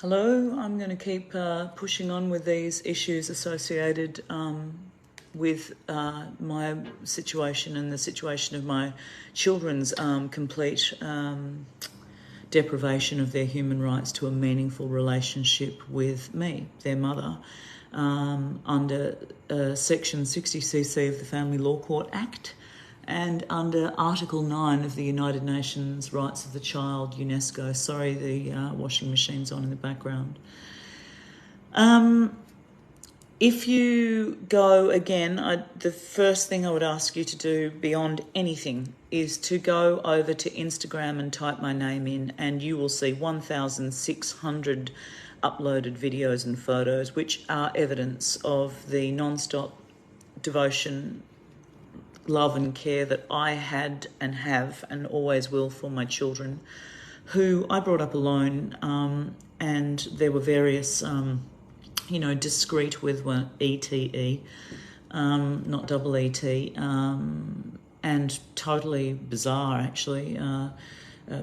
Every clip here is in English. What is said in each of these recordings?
Hello, I'm going to keep pushing on with these issues associated with my situation and the situation of my children's complete deprivation of their human rights to a meaningful relationship with me, their mother, under Section 60cc of the Family Law Court Act and under Article 9 of the United Nations Rights of the Child, UNESCO. Sorry, the washing machine's on in the background. If you go again, the first thing I would ask you to do beyond anything is to go over to Instagram and type my name in, and you will see 1,600 uploaded videos and photos, which are evidence of the non-stop devotion, love and care that I had and have and always will for my children, who I brought up alone, and there were various, discreet with one, ETE, not double ET, and totally bizarre, actually,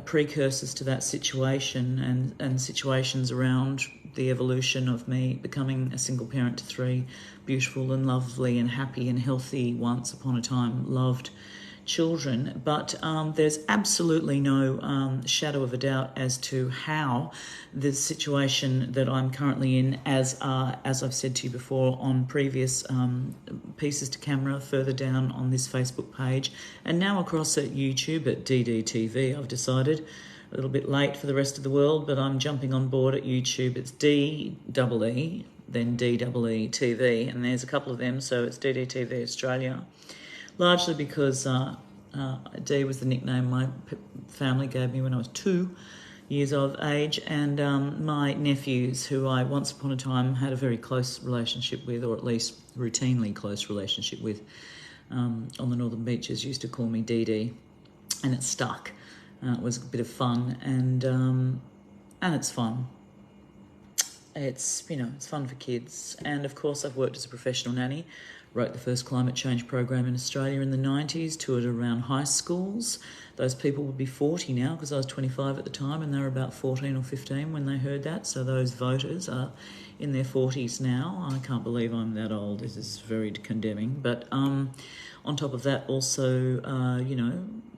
precursors to that situation and situations around the evolution of me becoming a single parent to three beautiful and lovely and happy and healthy, once upon a time loved children. But there's absolutely no shadow of a doubt as to how the situation that I'm currently in, as I've said to you before on previous pieces to camera further down on this Facebook page, and now across at YouTube at DDTV, I've decided. A little bit late for the rest of the world, but I'm jumping on board at YouTube. It's DEE, then DEE TV, and there's a couple of them, so it's DDTV Australia. Largely because D was the nickname my family gave me when I was 2 years of age, and my nephews, who I once upon a time had a very close relationship with, or at least routinely close relationship with, on the Northern Beaches, used to call me Dee, and it stuck. It was a bit of fun, and it's fun. It's fun for kids, and of course I've worked as a professional nanny. Wrote the first climate change program in Australia in the 90s, toured around high schools. Those people would be 40 now, because I was 25 at the time, and they were about 14 or 15 when they heard that. So those voters are in their 40s now. I can't believe I'm that old. This is very condemning. But on top of that, also,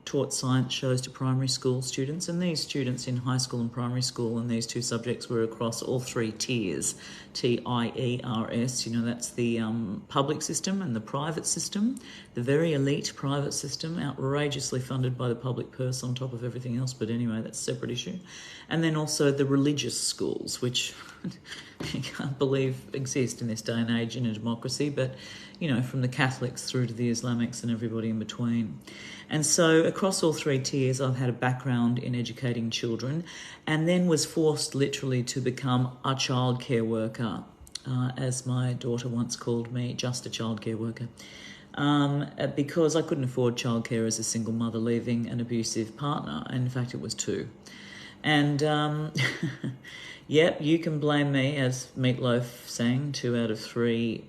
taught science shows to primary school students, and these students in high school and primary school, and these two subjects were across all three tiers, TIERS, that's the public system and the private system, the very elite private system, outrageously funded by the public purse on top of everything else, but anyway, that's a separate issue. And then also the religious schools, which you can't believe exist in this day and age in a democracy, but from the Catholics through to the Islamics and everybody in between. And so across all three tiers, I've had a background in educating children, and then was forced literally to become a childcare worker, as my daughter once called me, just a childcare worker, because I couldn't afford childcare as a single mother leaving an abusive partner. And in fact, it was 2. And yep, you can blame me, as Meatloaf sang, 2 out of 3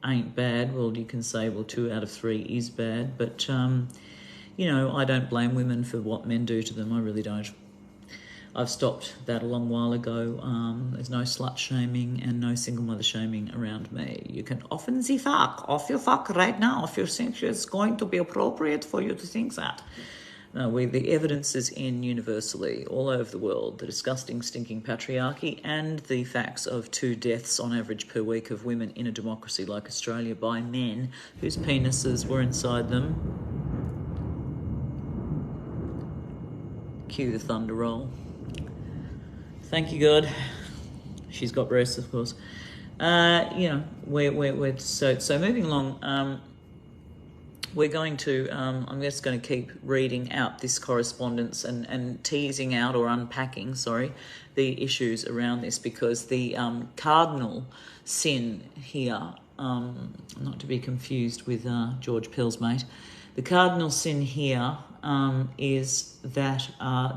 ain't bad. Well, you can say, well, 2 out of 3 is bad, but I don't blame women for what men do to them. I really don't. I've stopped that a long while ago. There's no slut shaming and no single mother shaming around me. You can often the fuck off your fuck right now if you think it's going to be appropriate for you to think that. No, the evidence is in universally, all over the world, the disgusting, stinking patriarchy and the facts of 2 deaths on average per week of women in a democracy like Australia by men whose penises were inside them. Cue the thunder roll. Thank you, God. She's got breasts, of course. We're so moving along. We're going to, I'm just going to keep reading out this correspondence and teasing out or unpacking, the issues around this, because the cardinal sin here, not to be confused with George Pell's mate, the cardinal sin here is that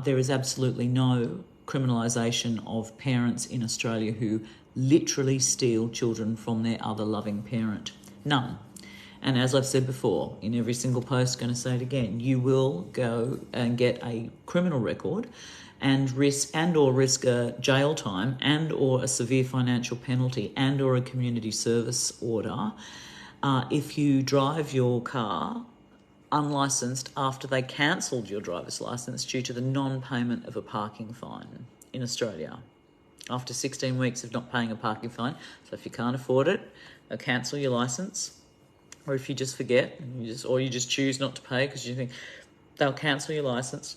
there is absolutely no criminalisation of parents in Australia who literally steal children from their other loving parent. None. And as I've said before, in every single post, going to say it again, you will go and get a criminal record and risk a jail time and or a severe financial penalty and or a community service order if you drive your car unlicensed after they cancelled your driver's licence due to the non-payment of a parking fine in Australia. After 16 weeks of not paying a parking fine, so if you can't afford it, they'll cancel your licence. Or if you just forget, or you just choose not to pay because you think, they'll cancel your licence.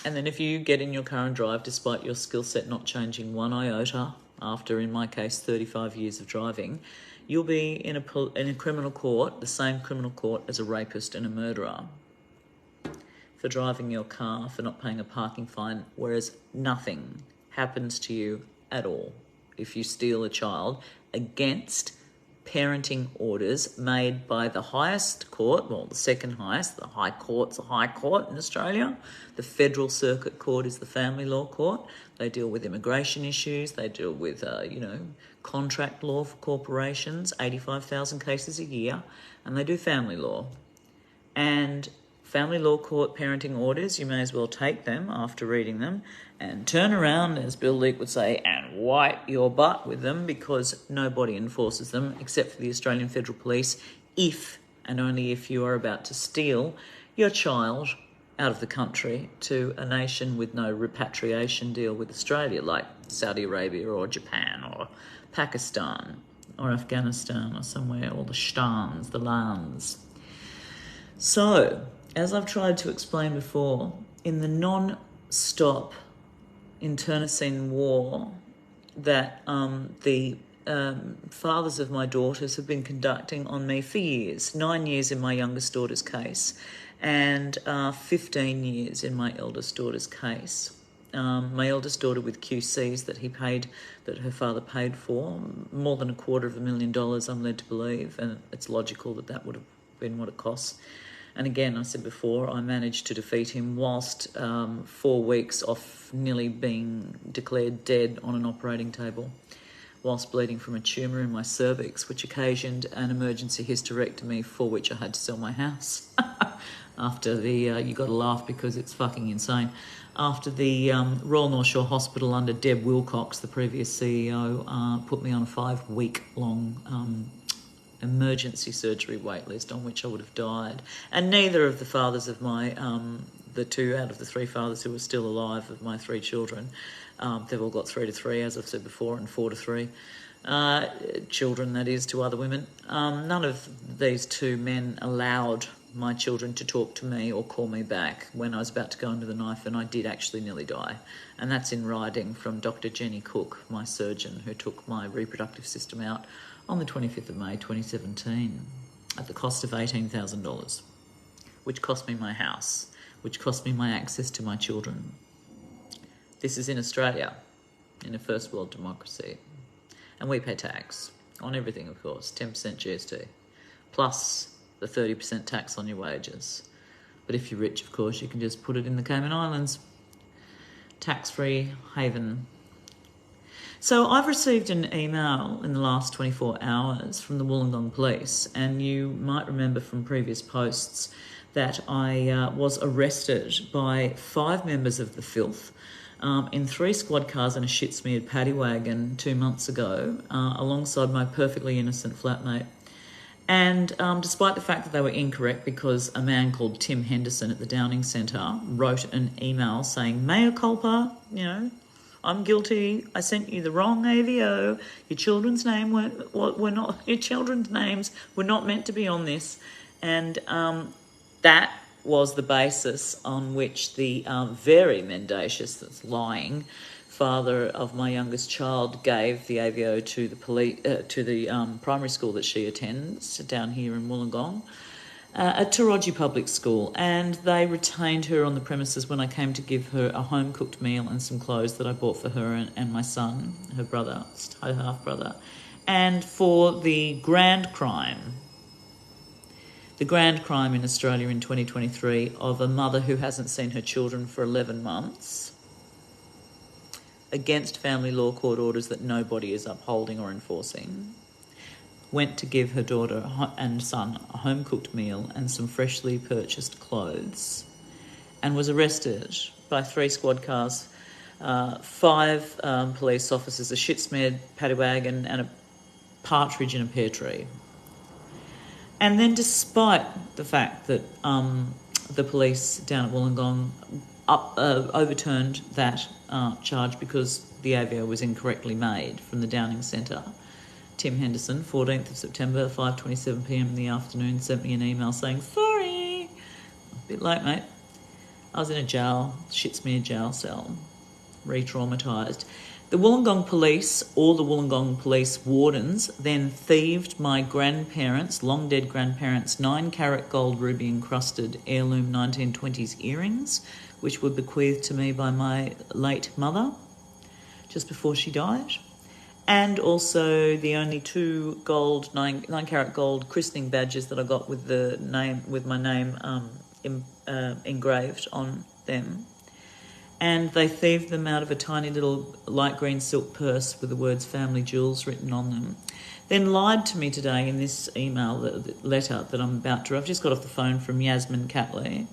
And then if you get in your car and drive despite your skill set not changing one iota after, in my case, 35 years of driving, you'll be in a criminal court, the same criminal court as a rapist and a murderer, for driving your car, for not paying a parking fine, whereas nothing happens to you at all if you steal a child against parenting orders made by the highest court, well, the second highest. The High Court's a high court in Australia. The Federal Circuit Court is the family law court. They deal with immigration issues. They deal with, contract law for corporations, 85,000 cases a year, and they do family law. And family law court parenting orders, you may as well take them after reading them and turn around, as Bill Leak would say, and wipe your butt with them, because nobody enforces them except for the Australian Federal Police if and only if you are about to steal your child out of the country to a nation with no repatriation deal with Australia, like Saudi Arabia or Japan or Pakistan or Afghanistan or somewhere, or the shtans, the lands. So, as I've tried to explain before, in the non-stop internecine war that the fathers of my daughters have been conducting on me for years, 9 years in my youngest daughter's case, and 15 years in my eldest daughter's case. My eldest daughter with QCs that her father paid for, more than $250,000, I'm led to believe, and it's logical that would have been what it costs. And again, I said before, I managed to defeat him whilst 4 weeks off nearly being declared dead on an operating table, whilst bleeding from a tumour in my cervix, which occasioned an emergency hysterectomy for which I had to sell my house. After you got to laugh because it's fucking insane. After the Royal North Shore Hospital under Deb Wilcox, the previous CEO, put me on a 5-week-long emergency surgery wait list on which I would have died. And neither of the fathers of my, the 2 out of the 3 fathers who are still alive of my 3 children, they've all got 3 to 3, as I've said before, and 4 to 3 children, that is, to other women. None of these 2 men allowed my children to talk to me or call me back when I was about to go under the knife, and I did actually nearly die. And that's in writing from Dr. Jenny Cook, my surgeon, who took my reproductive system out on the 25th of May 2017 at the cost of $18,000, which cost me my house, which cost me my access to my children. This is in Australia, in a first world democracy. And we pay tax on everything, of course, 10% GST, plus the 30% tax on your wages. But if you're rich, of course, you can just put it in the Cayman Islands. Tax-free haven. So I've received an email in the last 24 hours from the Wollongong Police, and you might remember from previous posts that I was arrested by 5 members of the filth in 3 squad cars and a shit-smeared paddy wagon 2 months ago, alongside my perfectly innocent flatmate. And despite the fact that they were incorrect, because a man called Tim Henderson at the Downing Centre wrote an email saying, mea culpa, I'm guilty, I sent you the wrong AVO, your children's names were not meant to be on this. And that was the basis on which the very mendacious, that's lying, father of my youngest child gave the AVO to the primary school that she attends down here in Wollongong, at Taraji Public School, and they retained her on the premises when I came to give her a home-cooked meal and some clothes that I bought for her and my son, her brother, her half-brother, and for the grand crime in Australia in 2023 of a mother who hasn't seen her children for 11 months, against family law court orders that nobody is upholding or enforcing, went to give her daughter and son a home-cooked meal and some freshly purchased clothes, and was arrested by 3 squad cars, 5 police officers, a shit-smeared paddy wagon and a partridge in a pear tree. And then despite the fact that the police down at Wollongong overturned that charge because the AVO was incorrectly made from the Downing Centre, Tim Henderson, 14th of September, 5:27 p.m. in the afternoon, sent me an email saying, sorry, a bit late, mate. I was in a jail, shit-smeared jail cell, re-traumatised. The Wollongong police, or the Wollongong police wardens, then thieved my grandparents, long-dead grandparents' 9-carat gold ruby-encrusted heirloom 1920s earrings, which were bequeathed to me by my late mother just before she died, and also the only 2 gold 9-carat gold christening badges that I got with my name engraved on them. And they thieved them out of a tiny little light green silk purse with the words family jewels written on them. Then lied to me today in this email, the letter that I'm about to... I've just got off the phone from Yasmin Catley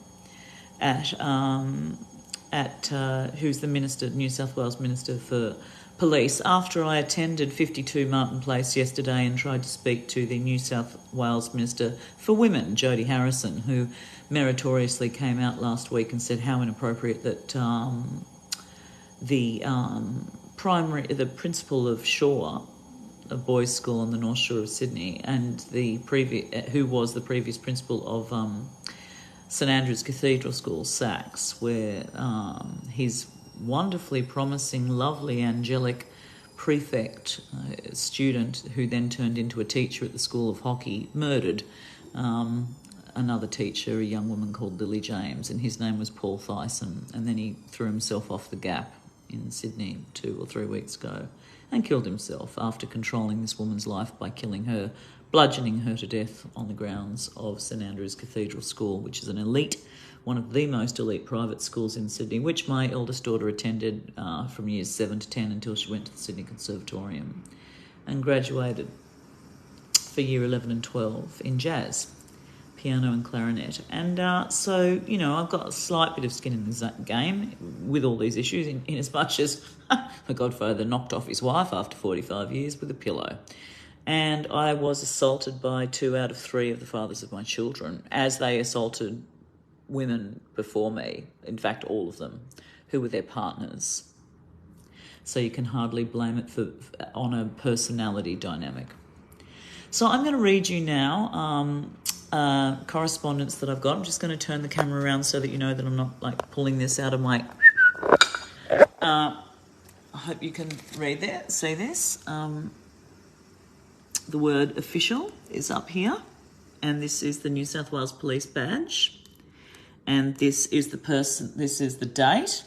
who's the Minister, New South Wales Minister for Police, after I attended 52 Martin Place yesterday and tried to speak to the New South Wales Minister for Women, Jodie Harrison, who meritoriously came out last week and said how inappropriate that the principal of Shaw, a boys' school on the North Shore of Sydney, and who was the previous principal of St Andrew's Cathedral School, Sachs, where his wonderfully promising, lovely, angelic prefect student, who then turned into a teacher at the School of Hockey, murdered another teacher, a young woman called Lily James, and his name was Paul Thyssen, and then he threw himself off the Gap in Sydney 2 or 3 weeks ago and killed himself after controlling this woman's life by killing her, bludgeoning her to death on the grounds of St Andrew's Cathedral School, which is one of the most elite private schools in Sydney, which my eldest daughter attended from years 7 to 10 until she went to the Sydney Conservatorium and graduated for year 11 and 12 in jazz, piano and clarinet. And so, I've got a slight bit of skin in the game with all these issues, in as much as my godfather knocked off his wife after 45 years with a pillow. And I was assaulted by 2 out of 3 of the fathers of my children, as they assaulted women before me, in fact all of them, who were their partners. So you can hardly blame it on a personality dynamic. So I'm going to read you now correspondence that I've got. I'm just going to turn the camera around so that you know that I'm not pulling this out of my... I hope you can read that, see this. The word official is up here, and this is the New South Wales Police badge. And this is the person, this is the date,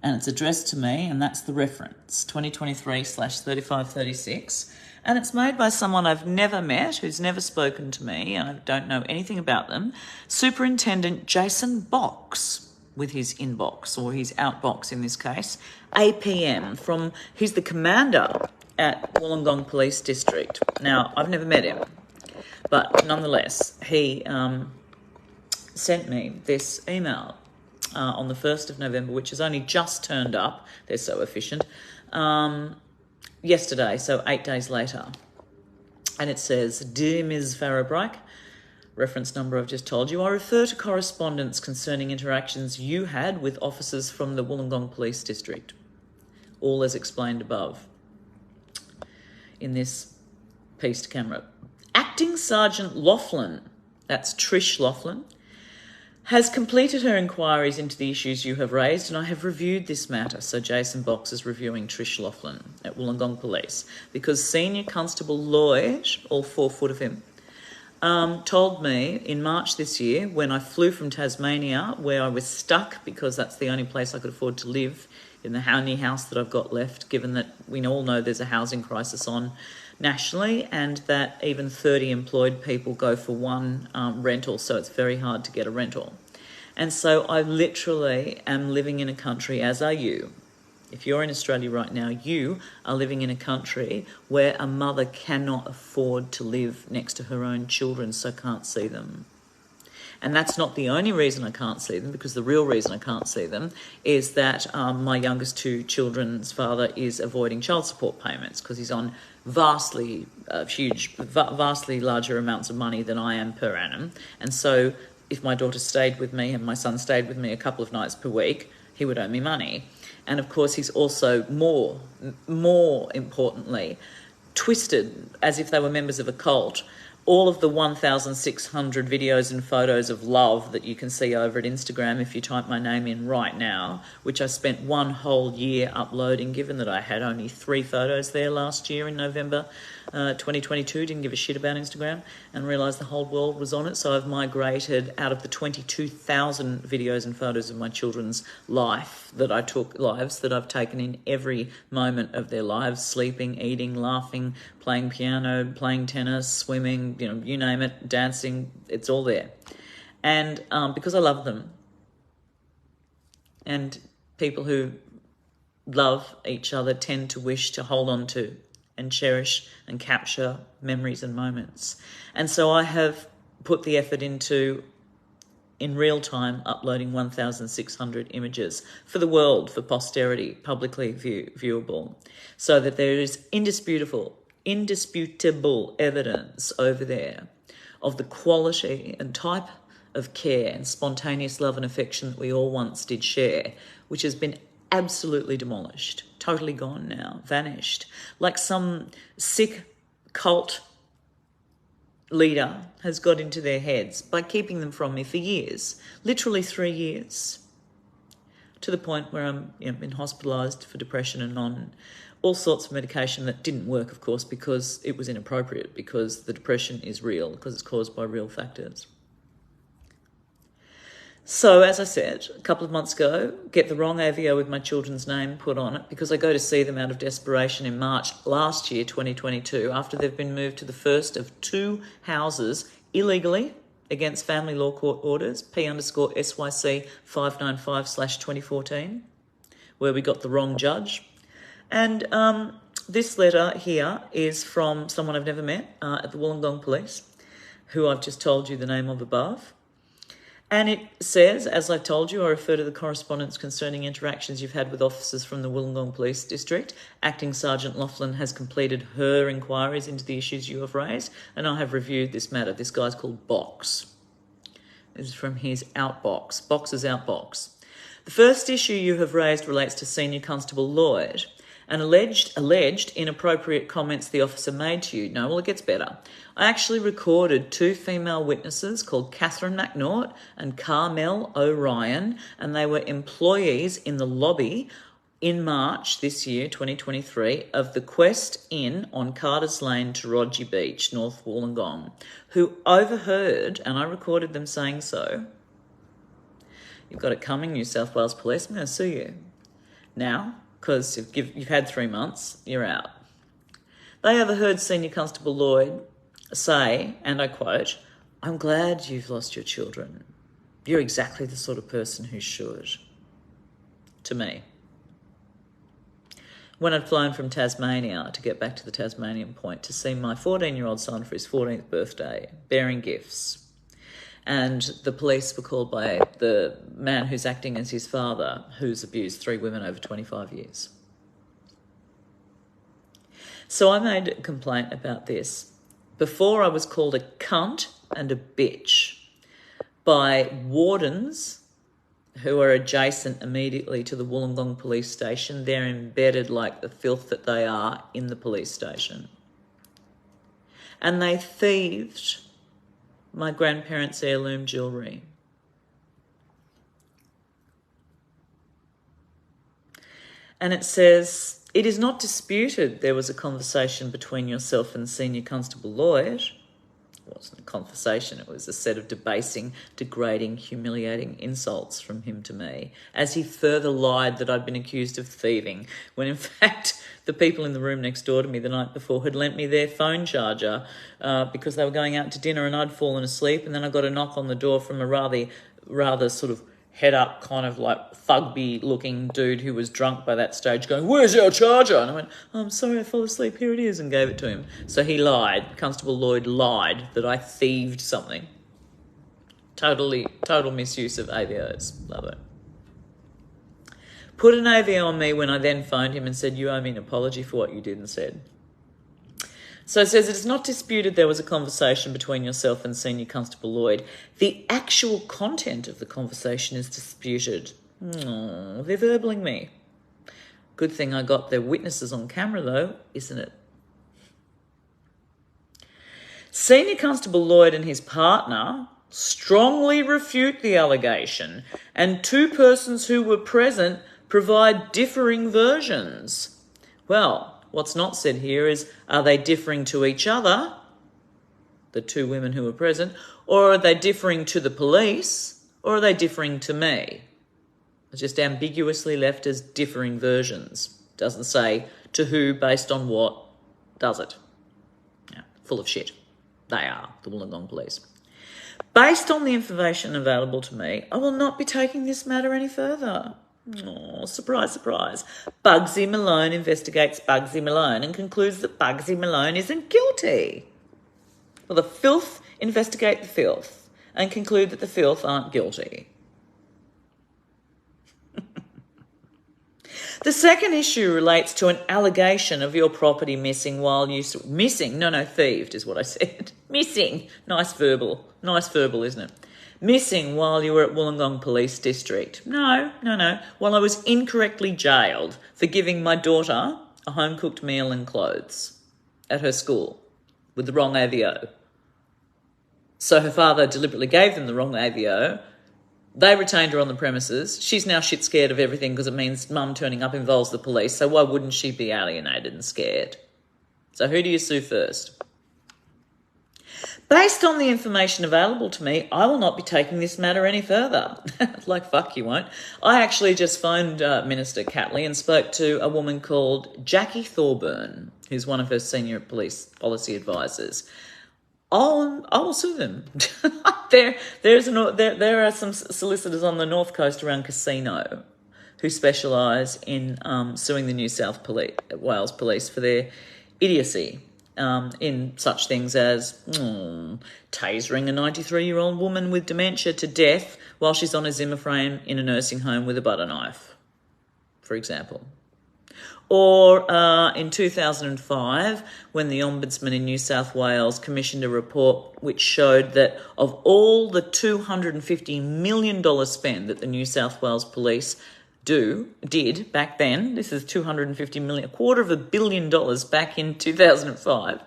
and it's addressed to me, and that's the reference, 2023/3536. And it's made by someone I've never met, who's never spoken to me, and I don't know anything about them, Superintendent Jason Box, with his inbox, or his outbox in this case, APM, he's the commander at Wollongong Police District. Now, I've never met him, but nonetheless, he sent me this email on the 1st of November, which has only just turned up. They're so efficient. Yesterday, so 8 days later. And it says, Dear Ms. Farrow-Pryke, reference number I've just told you, I refer to correspondence concerning interactions you had with officers from the Wollongong Police District, all as explained above in this piece to camera. Acting Sergeant Laughlin, that's Trish Laughlin, has completed her inquiries into the issues you have raised, and I have reviewed this matter. So Jason Box is reviewing Trish Laughlin at Wollongong Police, because Senior Constable Lloyd, all 4 foot of him, told me in March this year, when I flew from Tasmania, where I was stuck because that's the only place I could afford to live, in the only house that I've got left, given that we all know there's a housing crisis on nationally, and that even 30 employed people go for one rental, so it's very hard to get a rental. And so I literally am living in a country, as are you, If you're in Australia right now, you are living in a country where a mother cannot afford to live next to her own children, so can't see them. And that's not the only reason I can't see them, because the real reason I can't see them is that my youngest two children's father is avoiding child support payments because he's on vastly larger amounts of money than I am per annum. And so if my daughter stayed with me and my son stayed with me a couple of nights per week, he would owe me money. And of course, he's also more importantly, twisted as if they were members of a cult. All of the 1,600 videos and photos of love that you can see over at Instagram if you type my name in right now, which I spent one whole year uploading, given that I had only 3 photos there last year in November 2022, didn't give a shit about Instagram and realised the whole world was on it. So I've migrated out of the 22,000 videos and photos of my children's lives that I've taken in every moment of their lives, sleeping, eating, laughing, playing piano, playing tennis, swimming, you name it, dancing, it's all there. And because I love them, and people who love each other tend to wish to hold on to and cherish and capture memories and moments. And so I have put the effort into, in real time, uploading 1,600 images for the world, for posterity, publicly viewable, so that there is indisputable evidence over there of the quality and type of care and spontaneous love and affection that we all once did share, which has been absolutely demolished, totally gone now, vanished. Like some sick cult leader has got into their heads by keeping them from me for years, literally 3 years, to the point where I'm been hospitalised for depression and on all sorts of medication that didn't work, of course, because it was inappropriate, because the depression is real, because it's caused by real factors. So, as I said, a couple of months ago, get the wrong AVO with my children's name put on it because I go to see them out of desperation in March last year, 2022, after they've been moved to the first of 2 houses illegally against family law court orders, P_SYC 595/2014, where we got the wrong judge. And this letter here is from someone I've never met at the Wollongong Police, who I've just told you the name of above. And it says, as I've told you, I refer to the correspondence concerning interactions you've had with officers from the Wollongong Police District. Acting Sergeant Laughlin has completed her inquiries into the issues you have raised, and I have reviewed this matter. This guy's called Box. This is from his outbox. Box's outbox. The first issue you have raised relates to Senior Constable Lloyd and alleged inappropriate comments the officer made to you. No, well, it gets better. I actually recorded 2 female witnesses called Catherine McNaught and Carmel O'Ryan, and they were employees in the lobby in March this year, 2023, of the Quest Inn on Carter's Lane, Taronji Beach, North Wollongong, who overheard, and I recorded them saying so, "You've got it coming, New South Wales Police, I'm going to sue you now, because you've had 3 months, you're out." They overheard Senior Constable Lloyd say, and I quote, "I'm glad you've lost your children. You're exactly the sort of person who should." To me. When I'd flown from Tasmania, to get back to the Tasmanian point, to see my 14-year-old son for his 14th birthday, bearing gifts. And the police were called by the man who's acting as his father, who's abused 3 women over 25 years. So I made a complaint about this before I was called a cunt and a bitch by wardens who are adjacent immediately to the Wollongong police station. They're embedded like the filth that they are in the police station. And they thieved my grandparents' heirloom jewellery. And it says, "It is not disputed there was a conversation between yourself and Senior Constable Lloyd." It wasn't a conversation, it was a set of debasing, degrading, humiliating insults from him to me, as he further lied that I'd been accused of thieving, when in fact the people in the room next door to me the night before had lent me their phone charger because they were going out to dinner and I'd fallen asleep, and then I got a knock on the door from a rather sort of head up kind of like Thugby looking dude who was drunk by that stage going, "Where's our charger?" And I went, "Oh, I'm sorry, I fell asleep. Here it is," and gave it to him. So he lied. Constable Lloyd lied that I thieved something. Total misuse of AVOs. Love it. Put an AVO on me when I then phoned him and said, "You owe me an apology for what you did and said." So it says, "It is not disputed there was a conversation between yourself and Senior Constable Lloyd. The actual content of the conversation is disputed." Oh, they're verbling me. Good thing I got their witnesses on camera though, isn't it? Senior Constable Lloyd and his partner strongly refute the allegation, and two persons who were present provide differing versions. Well, what's not said here is, are they differing to each other, the two women who were present, or are they differing to the police, or are they differing to me? It's just ambiguously left as differing versions. Doesn't say to who, based on what, does it? Yeah, full of shit. They are, the Wollongong police. Based on the information available to me, I will not be taking this matter any further. Oh, surprise, surprise. Bugsy Malone investigates Bugsy Malone and concludes that Bugsy Malone isn't guilty. Well, the filth investigate the filth and conclude that the filth aren't guilty. The second issue relates to an allegation of your property missing while you... thieved is what I said. Missing. Nice verbal, isn't it? Missing while you were at Wollongong Police District. No. While I was incorrectly jailed for giving my daughter a home-cooked meal and clothes at her school with the wrong AVO. So her father deliberately gave them the wrong AVO. They retained her on the premises. She's now shit scared of everything because it means mum turning up involves the police. So why wouldn't she be alienated and scared? So who do you sue first? Based on the information available to me, I will not be taking this matter any further. Like, fuck you won't. I actually just phoned Minister Catley and spoke to a woman called Jackie Thorburn, who's one of her senior police policy advisors. I will sue them. There are some solicitors on the North Coast around Casino who specialise in suing the New South Wales Police for their idiocy in such things as tasering a 93-year-old woman with dementia to death while she's on a Zimmer frame in a nursing home with a butter knife, for example. Or in 2005, when the Ombudsman in New South Wales commissioned a report which showed that of all the $250 million spend that the New South Wales Police did back then, this is $250 million, $250 million back in 2005,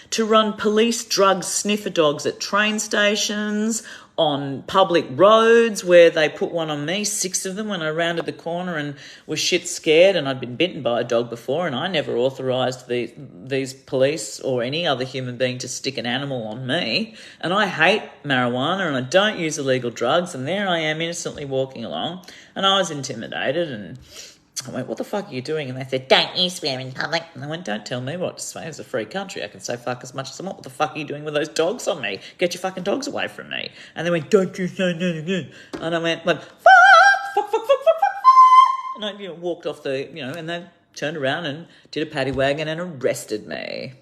to run police drug sniffer dogs at train stations, on public roads where they put one on me, 6 of them when I rounded the corner and was shit scared, and I'd been bitten by a dog before, and I never authorised these police or any other human being to stick an animal on me. And I hate marijuana and I don't use illegal drugs, and there I am innocently walking along, and I was intimidated, and I went, "What the fuck are you doing?" And they said, "Don't you swear in public." And I went, "Don't tell me what to swear. It's a free country. I can say fuck as much as I want. What the fuck are you doing with those dogs on me? Get your fucking dogs away from me." And they went, "Don't you say no again." And I went, fuck. And I walked off and they turned around and did a paddy wagon and arrested me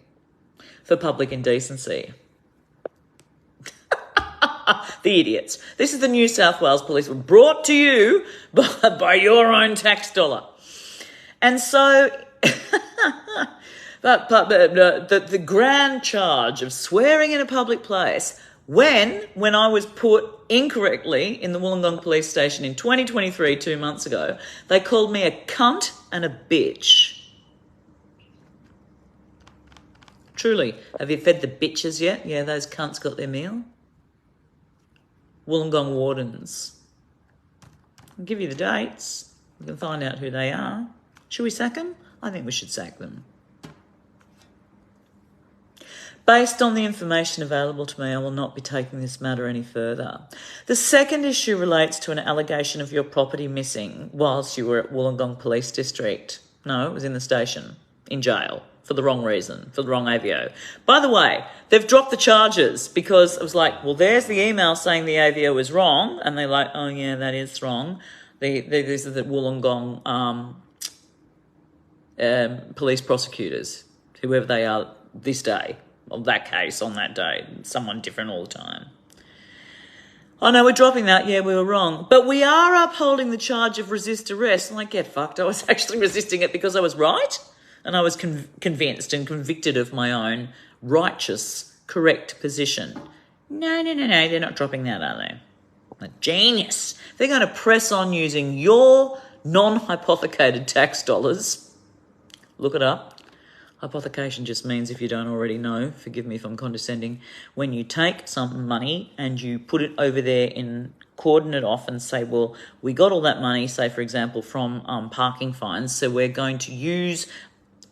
for public indecency. The idiots. This is the New South Wales Police, brought to you by your own tax dollar. And so, but the grand charge of swearing in a public place, when I was put incorrectly in the Wollongong Police Station in 2023, 2 months ago, they called me a cunt and a bitch. Truly, have you fed the bitches yet? Yeah, those cunts got their meal. Wollongong wardens. I'll give you the dates. We can find out who they are. Should we sack them? I think we should sack them. Based on the information available to me, I will not be taking this matter any further. The second issue relates to an allegation of your property missing whilst you were at Wollongong Police District. No, it was in the station, in jail, for the wrong reason, for the wrong AVO. By the way, they've dropped the charges because it was like, well, there's the email saying the AVO is wrong, and they're like, oh yeah, that is wrong. These are the Wollongong police prosecutors, whoever they are this day, or that case on that day, someone different all the time. Oh no, we're dropping that. Yeah, we were wrong. But we are upholding the charge of resist arrest. I'm like, get fucked. I was actually resisting it because I was right. And I was convinced and convicted of my own righteous, correct position. No. They're not dropping that, are they? A genius. They're going to press on using your non-hypothecated tax dollars. Look it up. Hypothecation just means, if you don't already know, forgive me if I'm condescending, when you take some money and you put it over there in cordon it off and say, well, we got all that money, say, for example, from parking fines, so we're going to use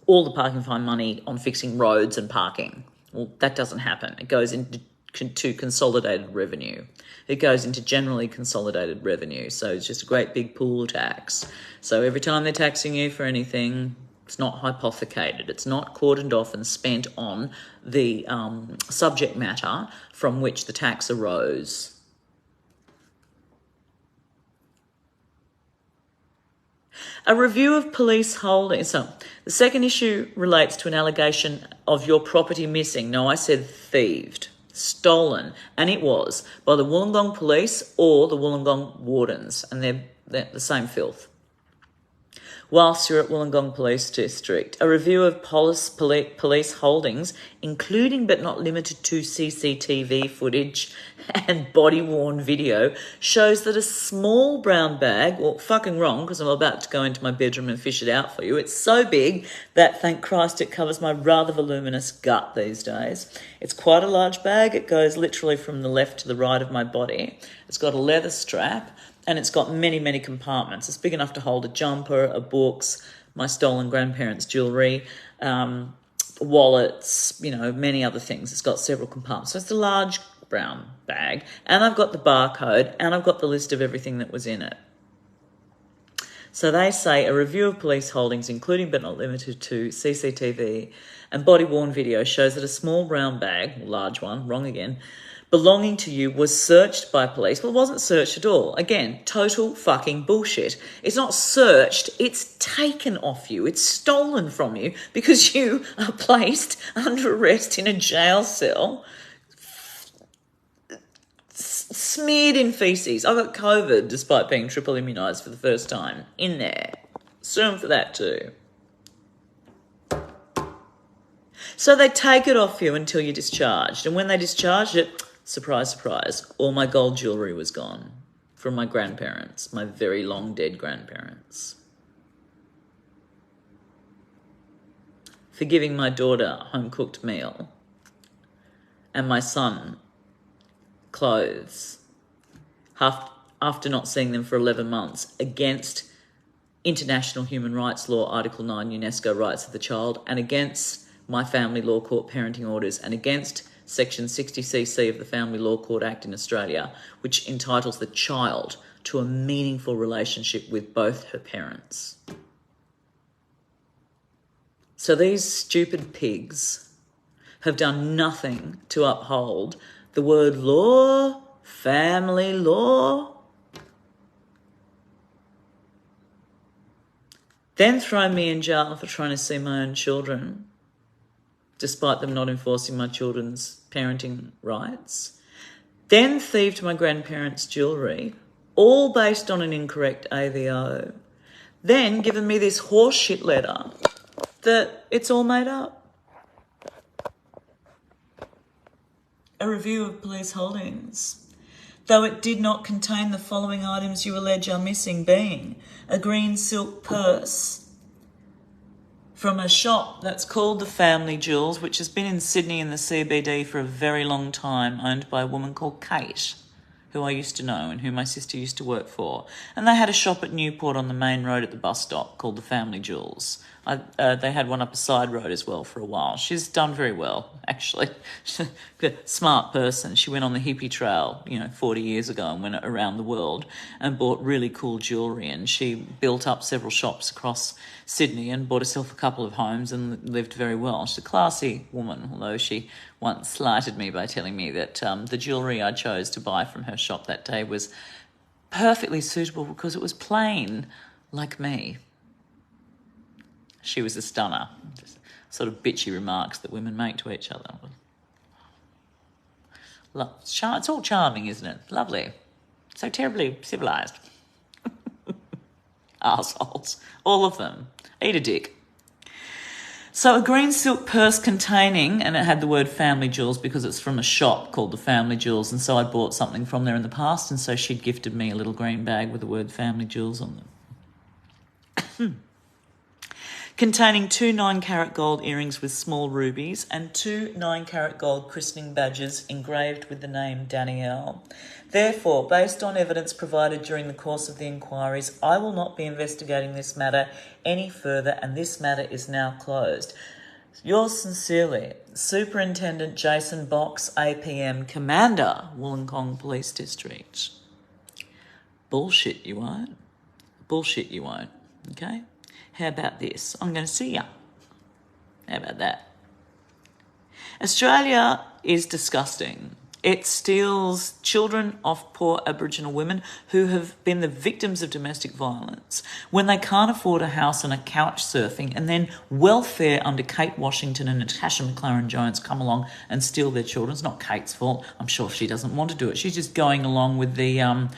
all the parking fine money on fixing roads and parking. Well, that doesn't happen. It goes into consolidated revenue. It goes into generally consolidated revenue. So it's just a great big pool of tax. So every time they're taxing you for anything, it's not hypothecated. It's not cordoned off and spent on the subject matter from which the tax arose. A review of police holdings. So the second issue relates to an allegation of your property missing. No, I said thieved, stolen, and it was by the Wollongong police or the Wollongong wardens, and they're the same filth. Whilst you're at Wollongong Police District, a review of police holdings, including but not limited to CCTV footage and body-worn video, shows that a small brown bag, well, fucking wrong, because I'm about to go into my bedroom and fish it out for you. It's so big that, thank Christ, it covers my rather voluminous gut these days. It's quite a large bag. It goes literally from the left to the right of my body. It's got a leather strap, and it's got many, many compartments. It's big enough to hold a jumper, a books, my stolen grandparents' jewellery, wallets, many other things. It's got several compartments. So it's a large brown bag. And I've got the barcode, and I've got the list of everything that was in it. So they say a review of police holdings, including but not limited to CCTV and body-worn video, shows that a small brown bag, large one, wrong again, belonging to you was searched by police. Well, it wasn't searched at all. Again, total fucking bullshit. It's not searched, it's taken off you. It's stolen from you because you are placed under arrest in a jail cell, smeared in faeces. I got COVID despite being triple immunised for the first time in there. Sue them for that too. So they take it off you until you're discharged. And when they discharged it, surprise, surprise, all my gold jewellery was gone from my grandparents, my very long dead grandparents. For giving my daughter a home-cooked meal and my son clothes after not seeing them for 11 months against international human rights law, Article 9, UNESCO rights of the child, and against my family law court parenting orders, and against Section 60cc of the Family Law Court Act in Australia, which entitles the child to a meaningful relationship with both her parents. So these stupid pigs have done nothing to uphold the word law, family law, then throw me in jail for trying to see my own children, despite them not enforcing my children's parenting rights, then thieved my grandparents' jewellery, all based on an incorrect AVO, then given me this horseshit letter that it's all made up. A review of police holdings. Though it did not contain the following items you allege are missing, being a green silk purse from a shop that's called the Family Jewels, which has been in Sydney in the CBD for a very long time, owned by a woman called Kate, who I used to know and who my sister used to work for. And they had a shop at Newport on the main road at the bus stop called the Family Jewels. They had one up a side road as well for a while. She's done very well, actually. Smart person. She went on the hippie trail, 40 years ago and went around the world and bought really cool jewellery, and she built up several shops across Sydney and bought herself a couple of homes and lived very well. She's a classy woman, although she once slighted me by telling me that the jewellery I chose to buy from her shop that day was perfectly suitable because it was plain like me. She was a stunner. Just sort of bitchy remarks that women make to each other. It's all charming, isn't it? Lovely. So terribly civilised. Arseholes. All of them. Eat a dick. So a green silk purse containing, and it had the word family jewels because it's from a shop called the Family Jewels, and so I bought something from there in the past, and so she'd gifted me a little green bag with the word family jewels on them. Containing 2 9-carat gold earrings with small rubies and 2 9-carat gold christening badges engraved with the name Danielle. Therefore, based on evidence provided during the course of the inquiries, I will not be investigating this matter any further, and this matter is now closed. Yours sincerely, Superintendent Jason Box, APM, Commander, Wollongong Police District. Bullshit you won't. Bullshit you won't, okay? How about this? I'm going to see ya. How about that? Australia is disgusting. It steals children of poor Aboriginal women who have been the victims of domestic violence when they can't afford a house and are couch surfing, and then welfare under Kate Washington and Natasha McLaren-Jones come along and steal their children. It's not Kate's fault. I'm sure she doesn't want to do it. She's just going along with the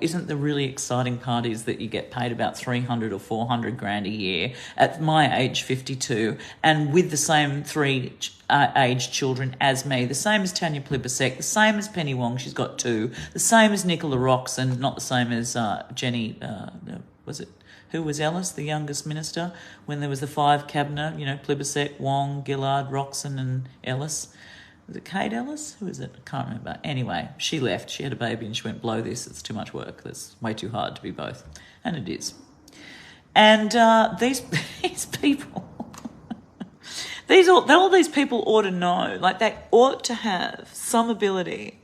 isn't the really exciting parties that you get paid about 300 or 400 grand a year at my age, 52, and with the same 3 aged children as me, the same as Tanya Plibersek, the same as Penny Wong, she's got 2, the same as Nicola Roxon, not the same as Jenny, who was Ellis, the youngest minister, when there was the 5 cabinet, Plibersek, Wong, Gillard, Roxon and Ellis. Was it Kate Ellis? Who is it? I can't remember. Anyway, she left. She had a baby and she went, blow this. It's too much work. That's way too hard to be both. And it is. And these people, all these people ought to know, like they ought to have some ability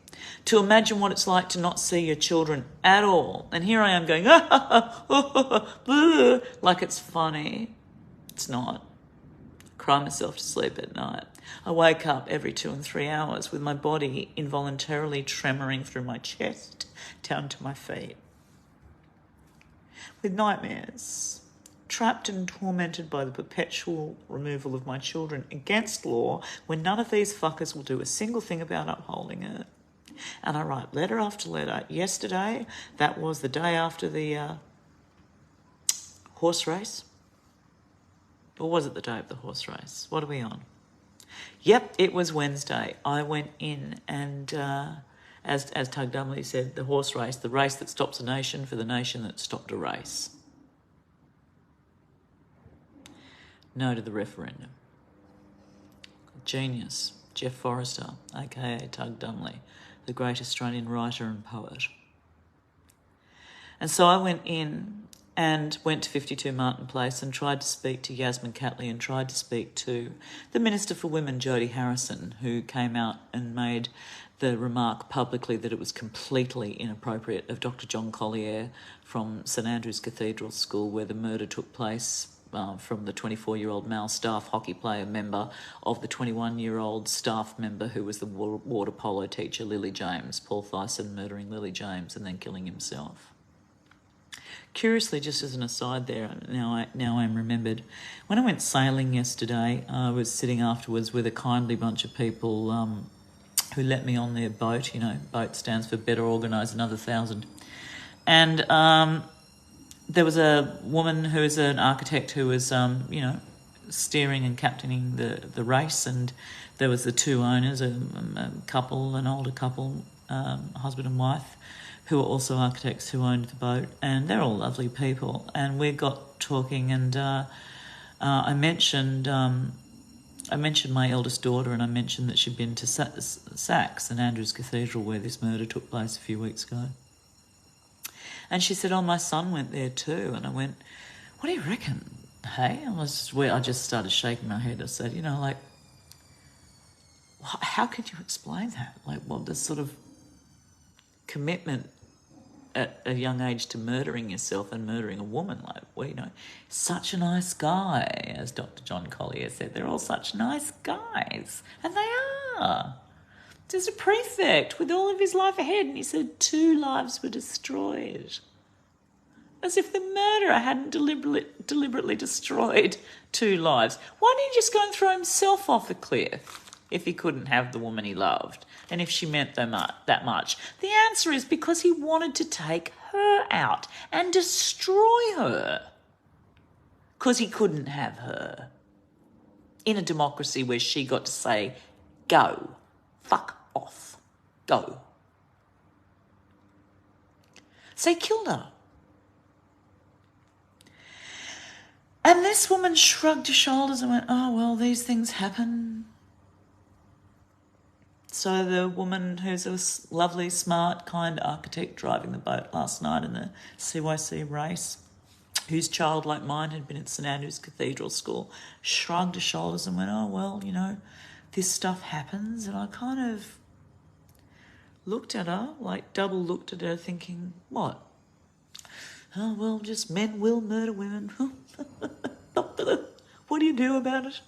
to imagine what it's like to not see your children at all. And here I am going, like it's funny. It's not. I cry myself to sleep at night. I wake up every 2 and 3 hours with my body involuntarily tremoring through my chest down to my feet. With nightmares, trapped and tormented by the perpetual removal of my children against law when none of these fuckers will do a single thing about upholding it. And I write letter after letter. Yesterday, that was the day after the horse race. Or was it the day of the horse race? What are we on? Yep, it was Wednesday. I went in and, as Tug Dumley said, the horse race, the race that stops a nation for the nation that stopped a race. No to the referendum. Genius, Jeff Forrester, aka Tug Dumley, the great Australian writer and poet. And so I went in and went to 52 Martin Place and tried to speak to Yasmin Catley and tried to speak to the Minister for Women, Jodie Harrison, who came out and made the remark publicly that it was completely inappropriate of Dr. John Collier from St Andrew's Cathedral School, where the murder took place, from the 24-year-old male staff hockey player member of the 21-year-old staff member who was the water polo teacher, Lily James, Paul Thyssen murdering Lily James and then killing himself. Curiously, just as an aside there, now I'm remembered, when I went sailing yesterday, I was sitting afterwards with a kindly bunch of people who let me on their boat. Boat stands for Better Organised Another 1,000. And there was a woman who is an architect who was, steering and captaining the race, and there was the 2 owners, a couple, an older couple, husband and wife, who were also architects who owned the boat, and they're all lovely people. And we got talking, and I mentioned my eldest daughter, and I mentioned that she'd been to Saxe, St Andrew's Cathedral, where this murder took place a few weeks ago. And she said, "Oh, my son went there too." And I went, "What do you reckon? Hey, I just started shaking my head. I said, you know, like, how could you explain that? Like, what the sort of commitment at a young age to murdering yourself and murdering a woman? Like, well, you know, such a nice guy, as Dr. John Collier said. They're all such nice guys. And they are. There's a prefect with all of his life ahead, and he said 2 lives were destroyed. As if the murderer hadn't deliberately destroyed 2 lives. Why didn't he just go and throw himself off a cliff if he couldn't have the woman he loved and if she meant that much? The answer is because he wanted to take her out and destroy her because he couldn't have her. In a democracy where she got to say, go, fuck off, go. So he killed her. And this woman shrugged her shoulders and went, oh, well, these things happen. So the woman who's a lovely, smart, kind architect driving the boat last night in the CYC race, whose child, like mine, had been at St Andrew's Cathedral School, shrugged her shoulders and went, oh, well, you know, this stuff happens. And I kind of looked at her, like double looked at her thinking, what? Oh, well, just men will murder women. What do you do about it?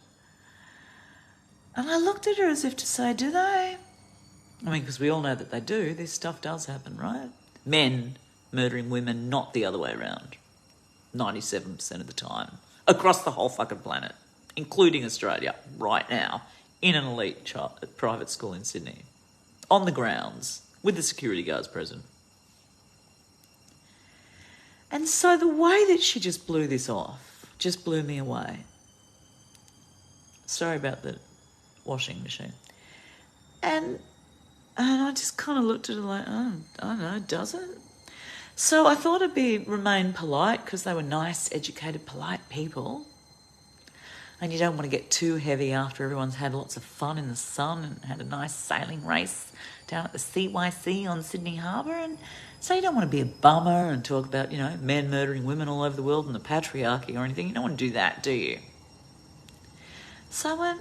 And I looked at her as if to say, do they? I mean, because we all know that they do. This stuff does happen, right? Men murdering women, not the other way around. 97% of the time. Across the whole fucking planet, including Australia, right now, in an elite private school in Sydney. On the grounds, with the security guards present. And so the way that she just blew this off just blew me away. Sorry about the washing machine. And I just kind of looked at her like, oh, I don't know, does it? So I thought I'd remain polite because they were nice, educated, polite people. And you don't want to get too heavy after everyone's had lots of fun in the sun and had a nice sailing race down at the CYC on Sydney Harbour. And so you don't want to be a bummer and talk about, you know, men murdering women all over the world and the patriarchy or anything. You don't want to do that, do you? So I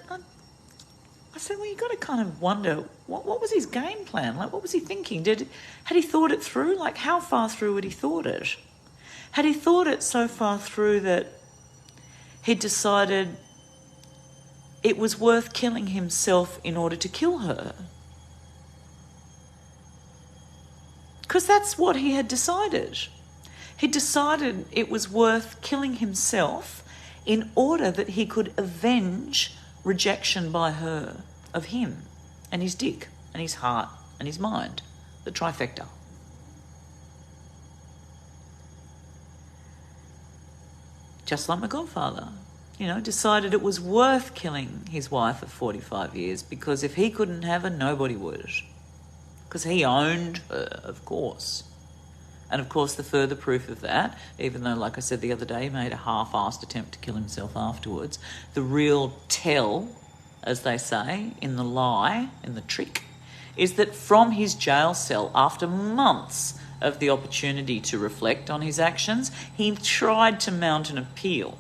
said, well, you got to kind of wonder, what was his game plan? Like, what was he thinking? Had he thought it through? Like, how far through had he thought it? Had he thought it so far through that he decided it was worth killing himself in order to kill her? Because that's what he had decided. He decided it was worth killing himself in order that he could avenge rejection by her of him and his dick and his heart and his mind, the trifecta. Just like my godfather, you know, decided it was worth killing his wife of 45 years because if he couldn't have her, nobody would. Because he owned her, of course. And of course, the further proof of that, even though, like I said the other day, he made a half-assed attempt to kill himself afterwards, the real tell, as they say, in the lie, in the trick, is that from his jail cell, after months of the opportunity to reflect on his actions, he tried to mount an appeal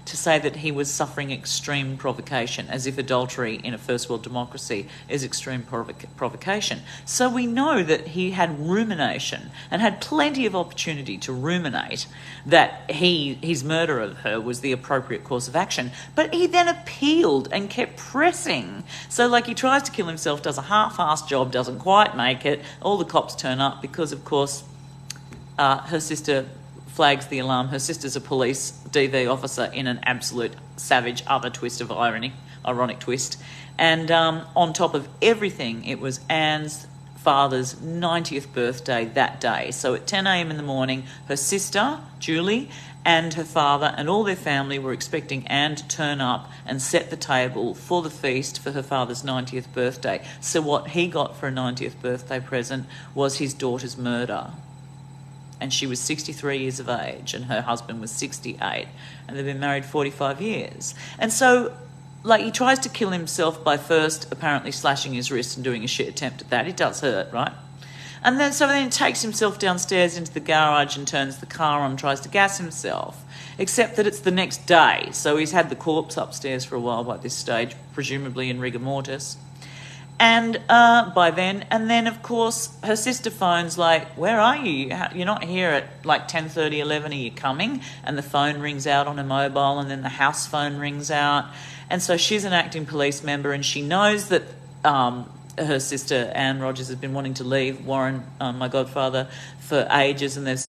to say that he was suffering extreme provocation, as if adultery in a first world democracy is extreme provocation. So we know that he had rumination and had plenty of opportunity to ruminate that his murder of her was the appropriate course of action. But he then appealed and kept pressing. So like he tries to kill himself, does a half-assed job, doesn't quite make it. All the cops turn up because, of course, her sister flags the alarm. Her sister's a police DV officer in an absolute savage other twist of ironic twist. And on top of everything, it was Anne's father's 90th birthday that day. So at 10 a.m. in the morning, her sister, Julie, and her father and all their family were expecting Anne to turn up and set the table for the feast for her father's 90th birthday. So what he got for a 90th birthday present was his daughter's murder. And she was 63 years of age and her husband was 68 and they've been married 45 years. And so, like, he tries to kill himself by first apparently slashing his wrist and doing a shit attempt at that. It does hurt, right? And then he takes himself downstairs into the garage and turns the car on, tries to gas himself. Except that it's the next day, so he's had the corpse upstairs for a while by this stage, presumably in rigor mortis. And by then, and then of course her sister phones like, where are you? You're not here at like 10:30, 11, are you coming? And the phone rings out on her mobile, and then the house phone rings out. And so she's an acting police member, and she knows that her sister, Anne Rogers, has been wanting to leave Warren, my godfather, for ages, and there's